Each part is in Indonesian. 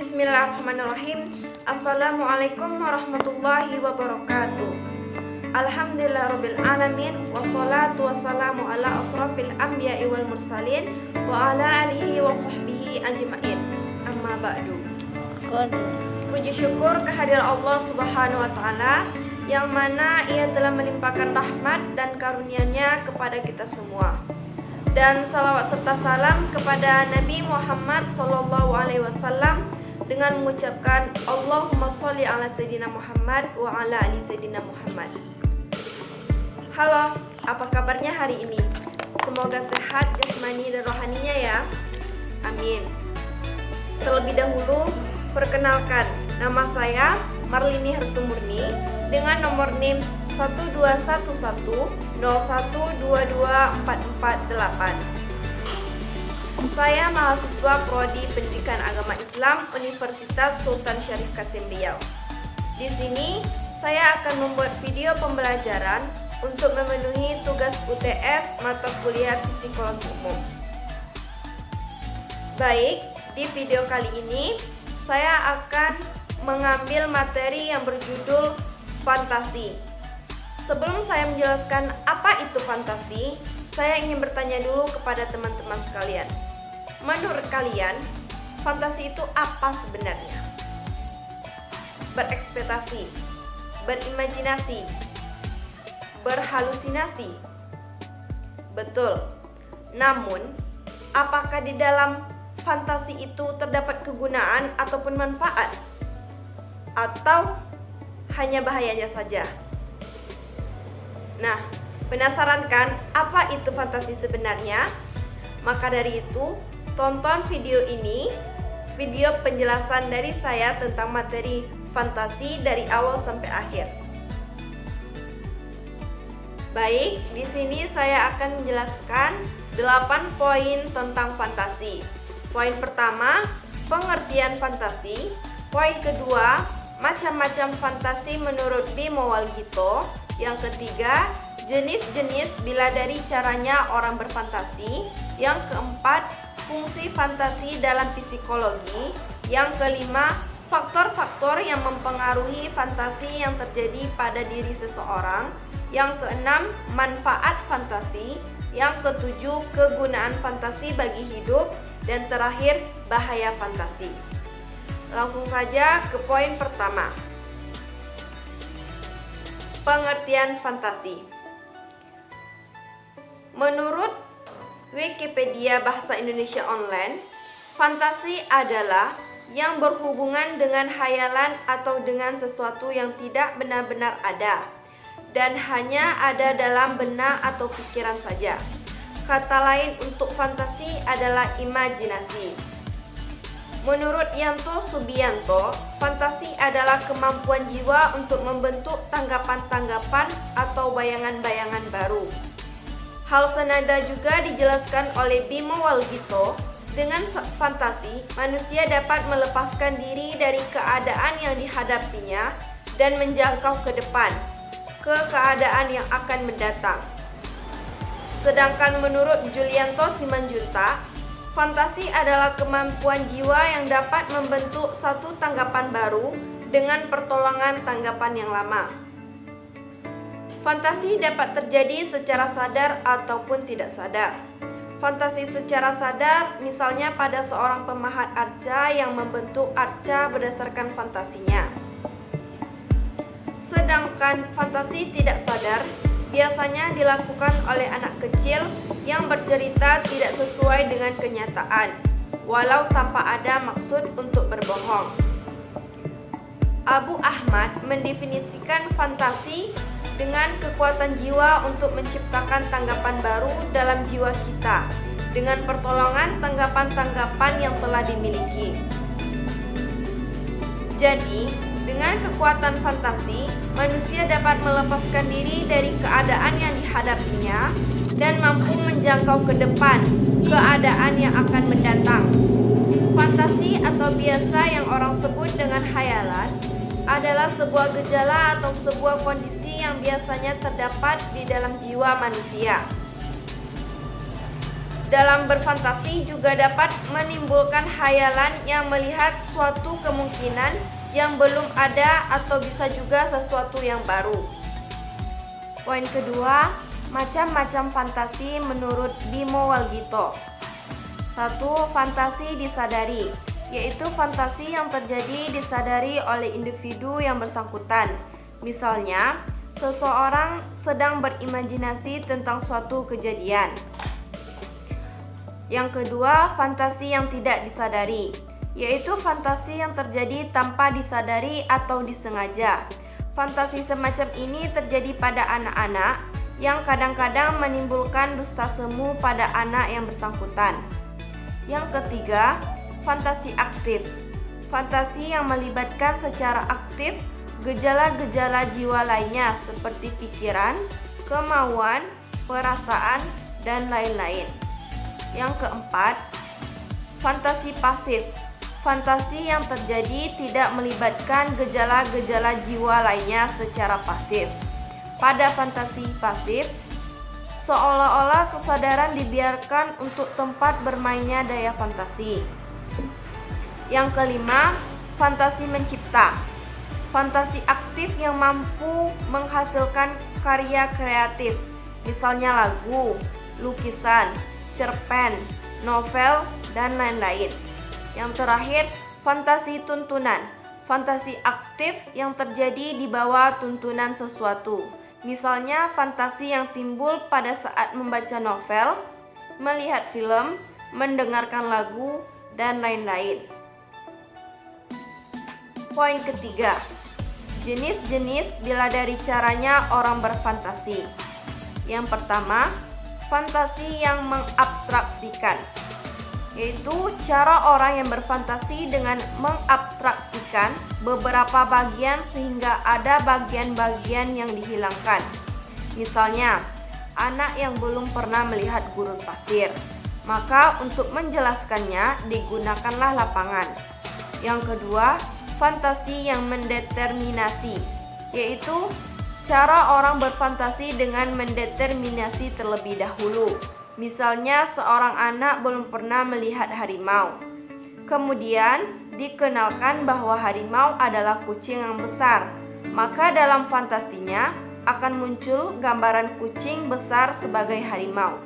Bismillahirrahmanirrahim. Assalamualaikum warahmatullahi wabarakatuh. Alhamdulillahirabbil alamin wassalatu wassalamu ala asrafil anbiya'i wal mursalin wa ala alihi wa sahbihi ajma'in. Amma ba'du. Puji syukur kehadiran Allah Subhanahu wa taala yang mana Ia telah melimpahkan rahmat dan karunia-Nya kepada kita semua. Dan salawat serta salam kepada Nabi Muhammad SAW dengan mengucapkan Allahumma sholli ala Sayyidina Muhammad wa ala ali Sayyidina Muhammad. Halo, apa kabarnya hari ini? Semoga sehat jasmani dan rohaninya ya. Amin. Terlebih dahulu, perkenalkan, nama saya Marlini Hertumurni dengan nomor NIM 12110122448. Saya mahasiswa Prodi Pendidikan Agama Islam Universitas Sultan Syarif Qasim Riau. Di sini saya akan membuat video pembelajaran untuk memenuhi tugas UTS mata kuliah Psikologi Umum. Baik, di video kali ini saya akan mengambil materi yang berjudul fantasi. Sebelum saya menjelaskan apa itu fantasi, saya ingin bertanya dulu kepada teman-teman sekalian. Menurut kalian, fantasi itu apa sebenarnya? Berekspektasi, berimajinasi, berhalusinasi. Betul. Namun, apakah di dalam fantasi itu terdapat kegunaan ataupun manfaat? Atau hanya bahayanya saja? Nah, penasaran kan apa itu fantasi sebenarnya? Maka dari itu, tonton video ini, video penjelasan dari saya tentang materi fantasi dari awal sampai akhir. Baik, di sini saya akan menjelaskan 8 poin tentang fantasi. Poin pertama, pengertian fantasi. Poin kedua, macam-macam fantasi menurut Bimo Walgito. Yang ketiga, jenis-jenis bila dari caranya orang berfantasi. Yang keempat, fungsi fantasi dalam psikologi. Yang kelima, faktor-faktor yang mempengaruhi fantasi yang terjadi pada diri seseorang. Yang keenam, manfaat fantasi. Yang ketujuh, kegunaan fantasi bagi hidup. Dan terakhir, bahaya fantasi. Langsung saja ke poin pertama. Pengertian fantasi. Menurut Wikipedia Bahasa Indonesia Online, fantasi adalah yang berhubungan dengan khayalan atau dengan sesuatu yang tidak benar-benar ada dan hanya ada dalam benak atau pikiran saja. Kata lain untuk fantasi adalah imajinasi. Menurut Yanto Subianto, fantasi adalah kemampuan jiwa untuk membentuk tanggapan-tanggapan atau bayangan-bayangan baru. Hal senada juga dijelaskan oleh Bimo Walgito. Dengan fantasi, manusia dapat melepaskan diri dari keadaan yang dihadapinya dan menjangkau ke depan, ke keadaan yang akan mendatang. Sedangkan menurut Julianto Simanjuntak, fantasi adalah kemampuan jiwa yang dapat membentuk satu tanggapan baru dengan pertolongan tanggapan yang lama. Fantasi dapat terjadi secara sadar ataupun tidak sadar. Fantasi secara sadar misalnya pada seorang pemahat arca yang membentuk arca berdasarkan fantasinya. Sedangkan fantasi tidak sadar biasanya dilakukan oleh anak kecil yang bercerita tidak sesuai dengan kenyataan, walau tanpa ada maksud untuk berbohong. Abu Ahmad mendefinisikan fantasi dengan kekuatan jiwa untuk menciptakan tanggapan baru dalam jiwa kita dengan pertolongan tanggapan-tanggapan yang telah dimiliki. Jadi, dengan kekuatan fantasi, manusia dapat melepaskan diri dari keadaan yang dihadapinya dan mampu menjangkau ke depan keadaan yang akan mendatang. Fantasi atau biasa yang orang sebut dengan khayalan adalah sebuah gejala atau sebuah kondisi yang biasanya terdapat di dalam jiwa manusia. Dalam berfantasi juga dapat menimbulkan hayalan yang melihat suatu kemungkinan yang belum ada atau bisa juga sesuatu yang baru. Poin kedua, macam-macam fantasi menurut Bimo Walgito. 1. Fantasi disadari, yaitu fantasi yang terjadi disadari oleh individu yang bersangkutan. Misalnya, seseorang sedang berimajinasi tentang suatu kejadian. Yang kedua, fantasi yang tidak disadari, yaitu fantasi yang terjadi tanpa disadari atau disengaja. Fantasi semacam ini terjadi pada anak-anak yang kadang-kadang menimbulkan dusta semu pada anak yang bersangkutan. Yang ketiga, fantasi aktif. Fantasi yang melibatkan secara aktif gejala-gejala jiwa lainnya seperti pikiran, kemauan, perasaan, dan lain-lain. Yang keempat, fantasi pasif. Fantasi yang terjadi tidak melibatkan gejala-gejala jiwa lainnya secara pasif. Pada fantasi pasif, seolah-olah kesadaran dibiarkan untuk tempat bermainnya daya fantasi. Yang kelima, fantasi mencipta. Fantasi aktif yang mampu menghasilkan karya kreatif, misalnya lagu, lukisan, cerpen, novel, dan lain-lain. Yang terakhir, fantasi tuntunan. Fantasi aktif yang terjadi di bawah tuntunan sesuatu. Misalnya fantasi yang timbul pada saat membaca novel, melihat film, mendengarkan lagu, dan lain-lain. Poin ketiga, jenis-jenis bila dari caranya orang berfantasi. Yang pertama, fantasi yang mengabstraksikan, yaitu cara orang yang berfantasi dengan mengabstraksikan beberapa bagian sehingga ada bagian-bagian yang dihilangkan. Misalnya, anak yang belum pernah melihat gurun pasir, maka untuk menjelaskannya digunakanlah lapangan. Yang kedua, fantasi yang mendeterminasi, yaitu cara orang berfantasi dengan mendeterminasi terlebih dahulu. Misalnya seorang anak belum pernah melihat harimau. Kemudian dikenalkan bahwa harimau adalah kucing yang besar. Maka dalam fantasinya akan muncul gambaran kucing besar sebagai harimau.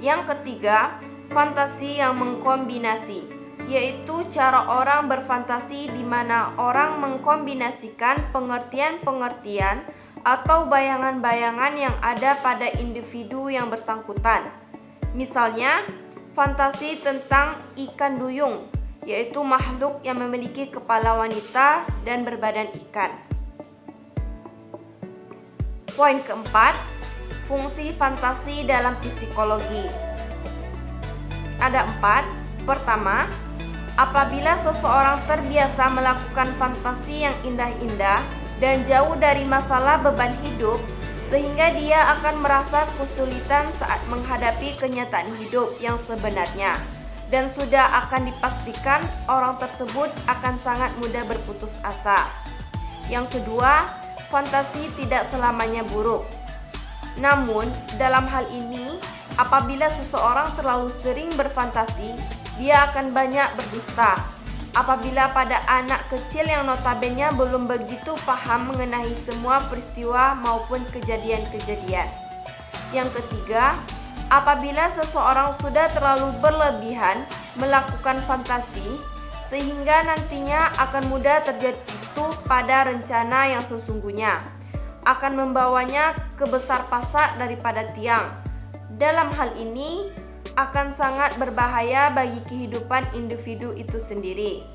Yang ketiga, fantasi yang mengkombinasi, yaitu cara orang berfantasi di mana orang mengkombinasikan pengertian-pengertian atau bayangan-bayangan yang ada pada individu yang bersangkutan. Misalnya, fantasi tentang ikan duyung, yaitu makhluk yang memiliki kepala wanita dan berbadan ikan. Poin keempat, fungsi fantasi dalam psikologi. Ada 4. Pertama, apabila seseorang terbiasa melakukan fantasi yang indah-indah dan jauh dari masalah beban hidup, sehingga dia akan merasa kesulitan saat menghadapi kenyataan hidup yang sebenarnya, dan sudah akan dipastikan orang tersebut akan sangat mudah berputus asa. Yang kedua, fantasi tidak selamanya buruk. Namun, dalam hal ini, apabila seseorang terlalu sering berfantasi, dia akan banyak berdusta. Apabila pada anak kecil yang notabene belum begitu paham mengenai semua peristiwa maupun kejadian-kejadian. Yang ketiga, apabila seseorang sudah terlalu berlebihan melakukan fantasi, sehingga nantinya akan mudah terjatuh pada rencana yang sesungguhnya, akan membawanya ke besar pasak daripada tiang. Dalam hal ini, akan sangat berbahaya bagi kehidupan individu itu sendiri.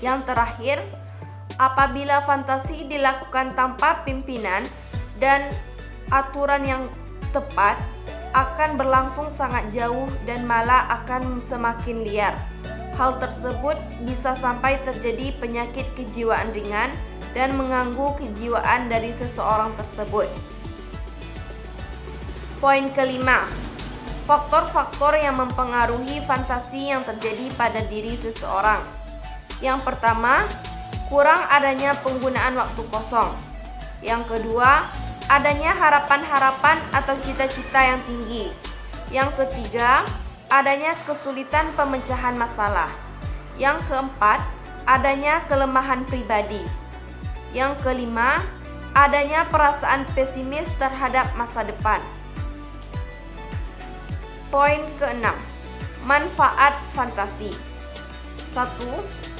Yang terakhir, apabila fantasi dilakukan tanpa pimpinan dan aturan yang tepat, akan berlangsung sangat jauh dan malah akan semakin liar. Hal tersebut bisa sampai terjadi penyakit kejiwaan ringan dan mengganggu kejiwaan dari seseorang tersebut. Poin kelima, faktor-faktor yang mempengaruhi fantasi yang terjadi pada diri seseorang. Yang pertama, kurang adanya penggunaan waktu kosong. Yang kedua, adanya harapan-harapan atau cita-cita yang tinggi. Yang ketiga, adanya kesulitan pemecahan masalah. Yang keempat, adanya kelemahan pribadi. Yang kelima, adanya perasaan pesimis terhadap masa depan. Poin keenam, manfaat fantasi. 1.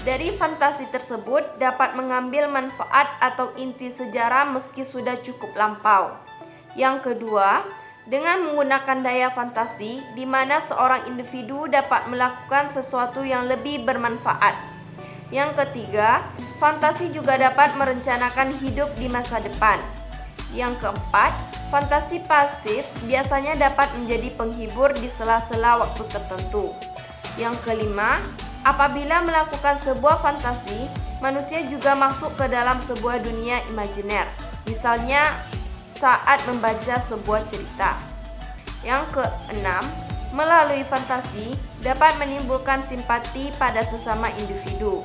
Dari fantasi tersebut dapat mengambil manfaat atau inti sejarah meski sudah cukup lampau. Yang kedua, dengan menggunakan daya fantasi, di mana seorang individu dapat melakukan sesuatu yang lebih bermanfaat. Yang ketiga, fantasi juga dapat merencanakan hidup di masa depan. Yang keempat, fantasi pasif biasanya dapat menjadi penghibur di sela-sela waktu tertentu. Yang kelima, apabila melakukan sebuah fantasi, manusia juga masuk ke dalam sebuah dunia imajiner. Misalnya, saat membaca sebuah cerita. Yang keenam, melalui fantasi dapat menimbulkan simpati pada sesama individu.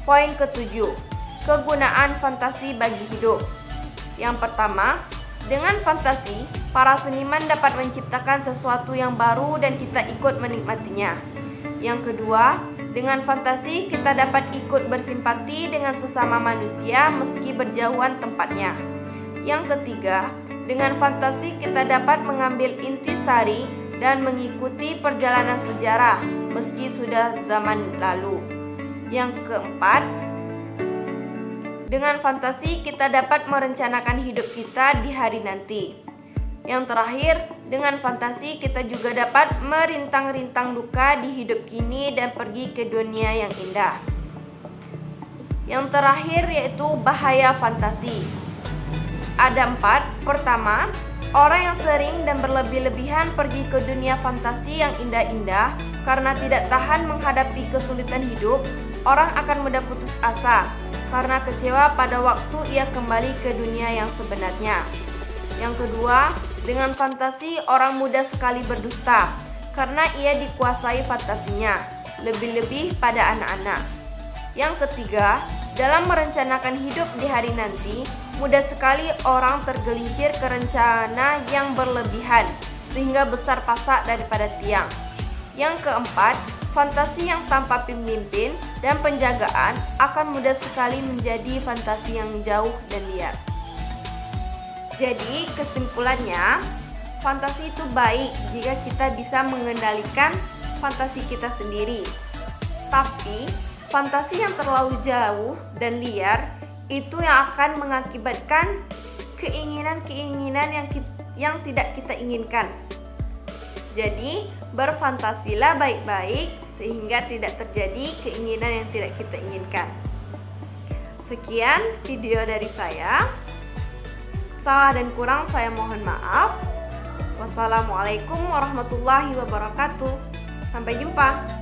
Poin ketujuh, kegunaan fantasi bagi hidup. Yang pertama, dengan fantasi, para seniman dapat menciptakan sesuatu yang baru dan kita ikut menikmatinya. Yang kedua, dengan fantasi kita dapat ikut bersimpati dengan sesama manusia meski berjauhan tempatnya. Yang ketiga, dengan fantasi kita dapat mengambil intisari dan mengikuti perjalanan sejarah meski sudah zaman lalu. Yang keempat, dengan fantasi kita dapat merencanakan hidup kita di hari nanti. Yang terakhir, dengan fantasi kita juga dapat merintang-rintang duka di hidup kini dan pergi ke dunia yang indah. Yang terakhir yaitu bahaya fantasi. Ada 4. Pertama, orang yang sering dan berlebih-lebihan pergi ke dunia fantasi yang indah-indah karena tidak tahan menghadapi kesulitan hidup, orang akan mudah putus asa karena kecewa pada waktu ia kembali ke dunia yang sebenarnya. Yang kedua, dengan fantasi orang mudah sekali berdusta karena ia dikuasai fantasinya, lebih-lebih pada anak-anak. Yang ketiga, dalam merencanakan hidup di hari nanti, mudah sekali orang tergelincir ke rencana yang berlebihan sehingga besar pasak daripada tiang. Yang keempat, fantasi yang tanpa pemimpin dan penjagaan akan mudah sekali menjadi fantasi yang jauh dan liar. Jadi kesimpulannya, fantasi itu baik jika kita bisa mengendalikan fantasi kita sendiri. Tapi fantasi yang terlalu jauh dan liar itu yang akan mengakibatkan keinginan-keinginan yang tidak kita inginkan. Jadi berfantasilah baik-baik sehingga tidak terjadi keinginan yang tidak kita inginkan. Sekian video dari saya. Salah dan kurang saya mohon maaf. Wassalamualaikum warahmatullahi wabarakatuh. Sampai jumpa.